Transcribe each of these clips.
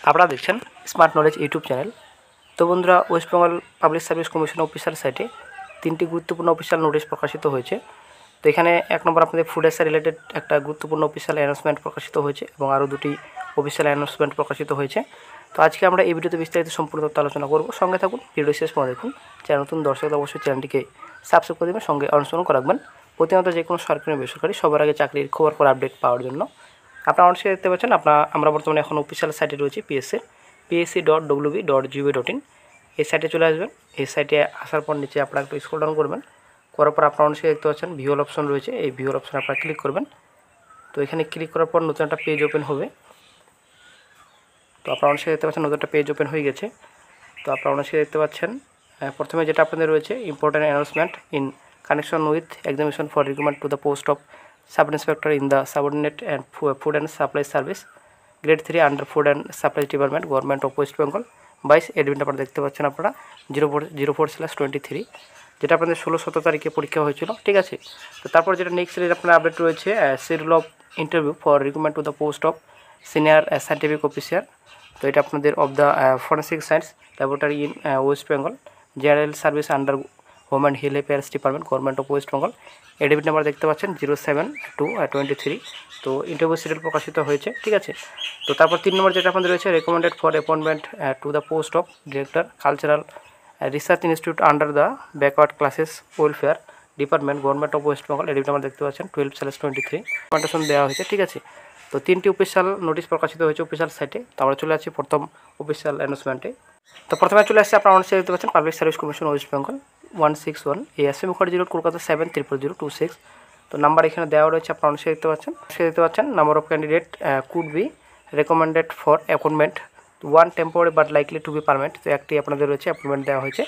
আপনারা দেখছেন smart knowledge YouTube channel. তো বন্ধুরা, West Bengal public service commission official সাইটে 3টি গুরুত্বপূর্ণ অফিসিয়াল নোটিশ প্রকাশিত হয়েছে। তো এখানে এক নম্বর আপনাদের ফুড এসআই রিলেটেড একটা গুরুত্বপূর্ণ অফিসিয়াল অ্যানাউন্সমেন্ট প্রকাশিত হয়েছে এবং আরও 2টি অফিসিয়াল অ্যানাউন্সমেন্ট প্রকাশিত হয়েছে। তো আজকে আমরা এই ভিডিওতে বিস্তারিত সম্পূর্ণ তথ্য আলোচনা করব। সঙ্গে থাকুন, ভিডিও শেষ পর্যন্ত দেখুন। চ্যানেল নতুন দর্শক অবশ্যই চ্যানেলটিকে সাবস্ক্রাইব করে দেবেন, সঙ্গে অনুসরণ করে রাখবেন প্রতিনিয়ত যে কোনো সরকারি বেসরকারি সবার আগে চাকরির খবর আপডেট পাওয়ার জন্য। আপনারা অবশ্যই দেখতে পাচ্ছেন আমরা বর্তমানে এখন অফিসিয়াল সাইটে রয়েছি psc.wb.gov.in। এই সাইটে চলে আসবেন। এই সাইটে আসার পর নিচে আপনারা একটু স্ক্রল ডাউন করবেন, করার পর আপনারা অবশ্যই দেখতে পাচ্ছেন ভিউয়াল অপশন রয়েছে। এই ভিউয়াল অপশনে আপনারা ক্লিক করবেন। তো এখানে ক্লিক করার পর নতুন একটা পেজ ওপেন হবে। তো আপনারা অবশ্যই দেখতে পাচ্ছেন নতুন একটা পেজ ওপেন হয়ে গেছে। তো আপনারা অবশ্যই দেখতে পাচ্ছেন প্রথমে যেটা আপনাদের রয়েছে important announcement in connection with examination for recruitment to the post of sub inspector in the subordinate and food and supply service grade 3 under food and supply department government of West Bengal 22 admit number দেখতে পাচ্ছেন আপনারা 04/23, যেটা আপনাদের 16-17 তারিখে পরীক্ষা হয়েছিল। ঠিক আছে। তো তারপর যেটা নেক্সট আপনার আপডেট রয়েছে schedule of interview for recruitment to the post of senior scientific officer. তো এটা আপনাদের of the forensic science laboratory in West Bengal general service under home and hill affairs department government of West Bengal admit number দেখতে পাচ্ছেন 07/2/23। তো interview schedule প্রকাশিত হয়েছে। ঠিক আছে। তো তারপর 3 নম্বর যেটা আপনাদের রয়েছে recommended for appointment to the post of director cultural research institute under the backward classes welfare department government of West Bengal admit number দেখতে পাচ্ছেন 12/23 রেকমেন্ডেশন দেওয়া হয়েছে। ঠিক আছে। তো 3টি অফিসিয়াল নোটিশ প্রকাশিত হয়েছে অফিসিয়াল সাইটে। তো আমরা চলে আসছি প্রথম অফিসিয়াল অ্যানাউন্সমেন্টে। তো প্রথমে চলে আসছে আপনারা অনলাইনে দেখতে পাচ্ছেন public service commission West Bengal 161 AESA Mukherjee road Kolkata 734026। তো নাম্বার এখানে দেওয়া রয়েছে, আপনারা অনলাইনে দেখতে পাচ্ছেন number of candidate could be recommended for appointment 1 temporary but likely to B permanent. তো একটি আপনাদের রয়েছে অ্যাপয়েন্টমেন্ট দেওয়া হয়েছে।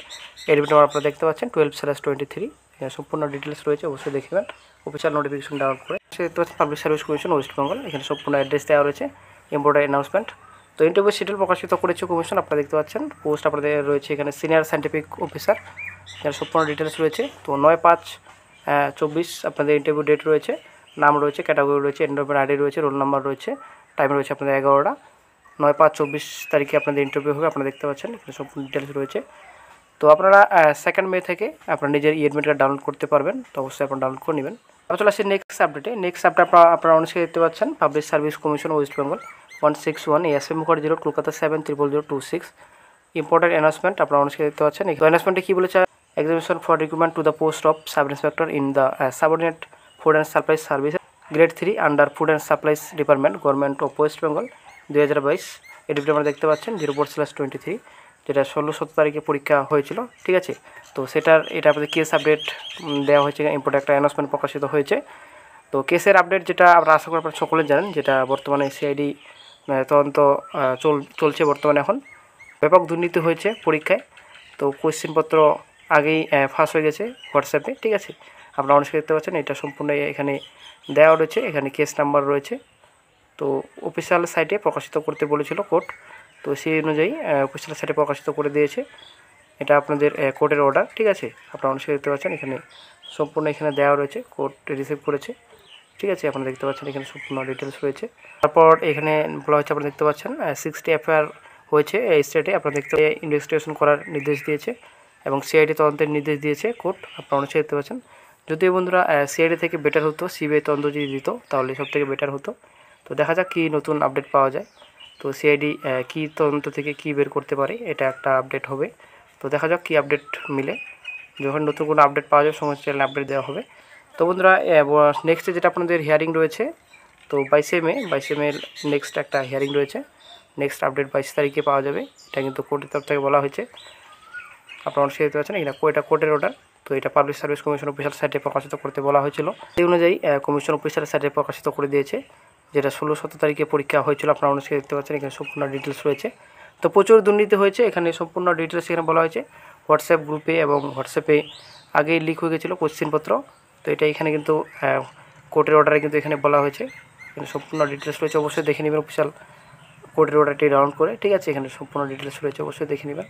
এডমিট নাম্বার আপনারা দেখতে পাচ্ছেন 12/23। এখানে সম্পূর্ণ ডিটেলস রয়েছে, অবশ্যই দেখবেন অফিসিয়াল নোটিফিকেশন ডাউনলোড করে। দেখতে পাচ্ছেন public service commission West Bengal, এখানে সম্পূর্ণ অ্যাড্রেস দেওয়া রয়েছে, ইম্পর্টেন্ট অ্যানাউন্সমেন্ট। তো ইন্টারভিউ শিডিউল প্রকাশিত করেছে কমিশন, আপনারা দেখতে পাচ্ছেন পোস্ট আপনাদের রয়েছে এখানে সিনিয়র সায়েন্টিফিক অফিসার, এখানে সম্পূর্ণ ডিটেলস রয়েছে। তো 9/5/24 আপনাদের ইন্টারভিউ ডেট রয়েছে, নাম রয়েছে, ক্যাটাগরি রয়েছে, এনরোলমেন্ট আইডি রয়েছে, রোল নাম্বার রয়েছে, টাইম রয়েছে আপনাদের 11টা। 9/5/24 তারিখে আপনাদের ইন্টারভিউ হবে, আপনারা দেখতে পাচ্ছেন এখানে সম্পূর্ণ ডিটেলস রয়েছে। তো আপনারা 2 মে থেকে আপনারা নিজের এডমিট কার্ড ডাউনলোড করতে পারবেন। তো অবশ্যই আপনারা ডাউনলোড করে নেবেন। আমরা চলে আসছি নেক্সট আপডেটে। নেক্সট আপডেট আপনারা অনেকে দেখতে পাচ্ছেন public service commission West Bengal 161 AESA Mukherjee road Kolkata 730026। Important announcement আপনারা অনেকে দেখতে পাচ্ছেন। এই অ্যানাউন্সমেন্টে কী বলেছে, examination for recruitment to the post of sub inspector in the subordinate food and supply service grade 3 under food and supplies department government of West Bengal 2022। Admit আমরা দেখতে পাচ্ছেন 04/23, যেটা 16-17 তারিখে পরীক্ষা হয়েছিল। ঠিক আছে। তো এটা আপনাদের কেস আপডেট দেওয়া হয়েছে, ইম্পর্টেন্ট একটা অ্যানাউন্সমেন্ট প্রকাশিত হয়েছে। তো কেসের আপডেট যেটা আমরা আশা করি আপনারা সকলে জানেন, যেটা বর্তমানে সিআইডি তদন্ত চলছে বর্তমানে। এখন ব্যাপক দুর্নীতি হয়েছে পরীক্ষায়। তো কোয়েশ্চেনপত্র আগেই ফাঁস হয়ে গেছে হোয়াটসঅ্যাপে। ঠিক আছে। আপনারা অনেকে দেখতে পাচ্ছেন এটা সম্পূর্ণ এখানে দেওয়া রয়েছে, এখানে কেস নাম্বার রয়েছে। তো অফিসিয়াল সাইটে প্রকাশিত করতে বলেছিল কোর্ট, তো সেই অনুযায়ী অফিসিয়াল সাইটে প্রকাশিত করে দিয়েছে। এটা আপনাদের কোর্টের অর্ডার। ঠিক আছে। আপনারা অনেকে দেখতে পাচ্ছেন এখানে সম্পূর্ণ এখানে দেওয়া রয়েছে, কোর্ট রিসিভ করেছে। ঠিক আছে। আপনারা দেখতে পাচ্ছেন এখানে সম্পূর্ণ ডিটেলস রয়েছে। তারপর এখানে বলা হচ্ছে, আপনারা দেখতে পাচ্ছেন 60টি এফআইআর হয়েছে এই স্টেটে। আপনারা দেখতে ইনভেস্টিগেশন করার নির্দেশ দিয়েছে এবং সিআইডি তদন্তের নির্দেশ দিয়েছে কোর্ট, আপনারা অনেকে দেখতে পাচ্ছেন। যদিও বন্ধুরা সিআইডি থেকে বেটার হতো, সিবিআই তদন্ত যদি দিত তাহলে সব থেকে বেটার হতো। তো দেখা যাক কী নতুন আপডেট পাওয়া যায়। তো সিআইডি কী তদন্ত থেকে কী বের করতে পারে, এটা একটা আপডেট হবে। তো দেখা যাক কী আপডেট মিলে। যখন নতুন কোনো আপডেট পাওয়া যায় সমস্ত চ্যানেলে আপডেট দেওয়া হবে। তো বন্ধুরা, নেক্সটে যেটা আপনাদের হিয়ারিং রয়েছে, তো 22 মে নেক্সট একটা হিয়ারিং রয়েছে। নেক্সট আপডেট 22 তারিখে পাওয়া যাবে, এটা কিন্তু কোর্টের তরফ থেকে বলা হয়েছে। আপনারা অনেকে দেখতে পাচ্ছেন এটা কোর্টের অর্ডার। তো এটা পাবলিক সার্ভিস কমিশন অফিসিয়াল সাইটে প্রকাশিত করতে বলা হয়েছিল, সেই অনুযায়ী কমিশন অফিসিয়াল সাইটে প্রকাশিত করে দিয়েছে, যেটা 16-17 তারিখে পরীক্ষা হয়েছিল। আপনারা অনেকে দেখতে পাচ্ছেন এখানে সম্পূর্ণ ডিটেলস রয়েছে। তো প্রচুর দুর্নীতি হয়েছে, এখানে সম্পূর্ণ ডিটেলস এখানে বলা হয়েছে। হোয়াটসঅ্যাপ গ্রুপে এবং হোয়াটসঅ্যাপে আগেই লিক হয়ে গেছিলো কোশ্চেনপত্র। তো এটা এখানে কিন্তু কোর্টের অর্ডারে কিন্তু এখানে বলা হয়েছে, এখানে সম্পূর্ণ ডিটেলস রয়েছে, অবশ্যই দেখে নেবেন অফিসিয়াল কোর্টের অর্ডারটি ডাউনলোড করে। ঠিক আছে। এখানে সম্পূর্ণ ডিটেলস রয়েছে, অবশ্যই দেখে নেবেন।